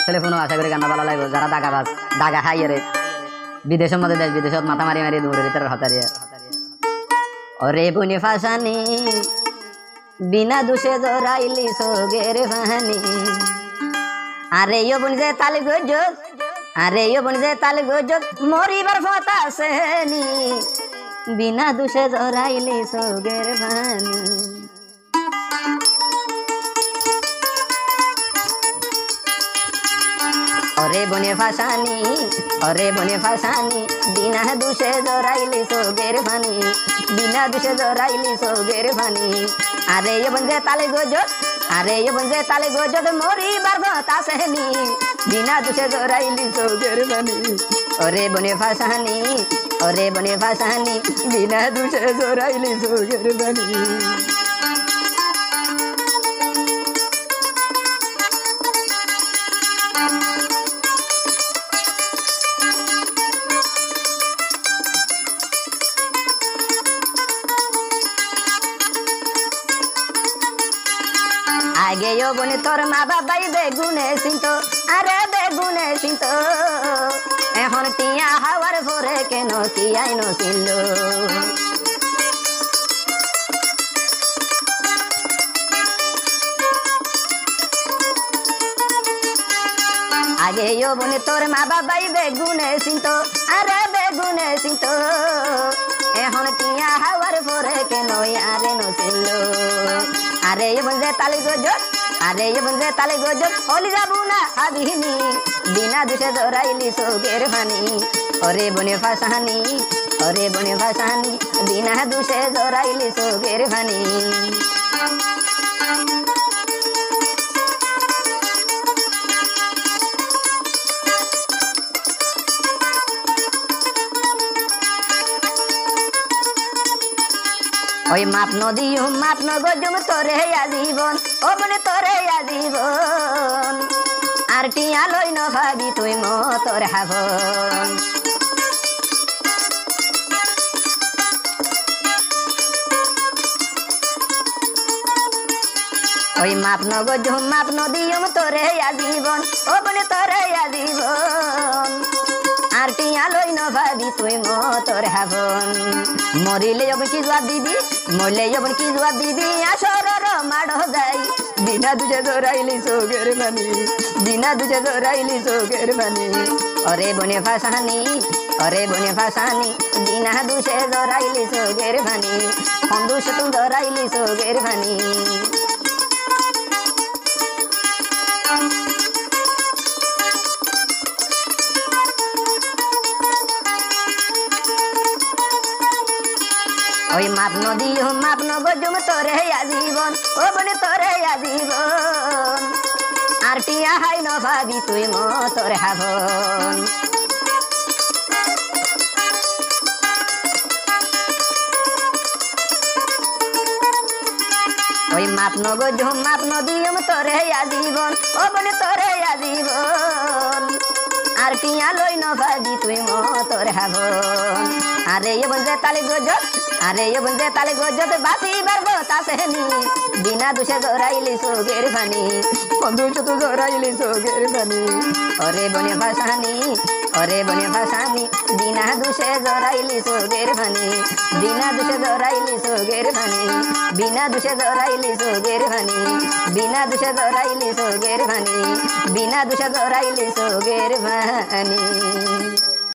টেলিফোনও আশা করি গান্না ভালো লাগবে যারা দাগাবাজ দাগা খাইয়ে রে বিদেশের মধ্যে দেশ বিদেশত মাথা মারি মারি দৌড়ে ভিতরে হতারিয়া ওরে বুনি ফাসানি বিনা দুষে জরাইলি সোগের ফাহানি আরে ইয়ো বুনি যে তালি গজত আরে ইয়ো বুনি যে তালি গজত মরিবার ফতা সেনি বিনা দুষে জরাইলি সোগের ফাহানি ওরে বনে ফাসানি বিনা দুষে জরাইলি সোগের ফানি বিনা দুষে জরাইলি সোগের ফানি আরে ইয়ে বন্ধে তালে গজত আরে ইয়ে বন্ধে তালে গজত মরিবার কথা সেনি বিনা দুষে জরাইলি সোগের ফানি ওরে বনে ফাসানি বিনা দুষে জরাইলি সোগের ফানি আগে ইয়ো বনে তোর মা বাবাই বেগুনে চিন্ত আরে বেগুনে চিন্ত এখন টিয়া হাওয়ার ভরে কেন কি আইন ছিল আগে ইয়ো বনে তোর মা বাবাই বেগুনে চিন্ত আরে বেগুনে চিন্ত এখন টিয়া হাওয়ার ভরে কেন আরে নছিল আরে ইয়ে বন্ধে তালে গজত আরে ইয়ে বন্ধে তালে গজত হলি যাবো না হাবিনি বিনা দুষে জরাইলি সোগের ফানি ওরে বনে ফাসানি বিনা দুষে জরাইলি সোগের ফানি ওই মাপ নদিও মাপ নগজম তোরে আজীবন ও বনে তোরে আজীবন আর টিয়া লই ন ভাবি তুই মো তোর হাবন ওই মাপ নগজম মাপ নদিও তোরে আজীবন ও বনে তোরে আজীবন আর টিয়া লই ন ভাবি তুই মো তোর হাবন মরিলে যখন কি জবাব দিবি মরলে যখন কি জবাব দিবি আসরর মাড় যাই বিনা দুজে জরাইলি সোগের মানি বিনা দুজে জরাইলি সোগের মানি ওরে বনে ফাসানি বিনা দুষে জরাইলি সোগের মানি কম দুষে তুই জরাইলি সোগের মানি ওই মাপ নদিও মাপ নগজম তোরে আজীবন ও বনে তোরে আজীবন আর টিয়া হাই ন ভাবি তুই মো তোর হাবন ওই মাপ নগজম মাপ নদিও তোরে আজীবন ও বনে তোরে আজীবন আর টিয়া লই ন ভাবি তুই মো তোর হাবন আরে ইয়ে বন্ধে তালে গজত আরে ইয়ে বন্ধে তালে গজত বাসিবার কথা সেনি বিনা দুষে জরাইলি সোগের ফানি বন্ধু তো জরাইলি সোগের ফানি ওরে বনে ফাসানি বিনা দুষে জরাইলি সোগের ফানি বিনা দুষে জরাইলি সোগের ফানি বিনা দুষে জরাইলি সোগের ফানি বিনা দুষে জরাইলি সোগের ফানি বিনা দুষে জরাইলি সোগের ফানি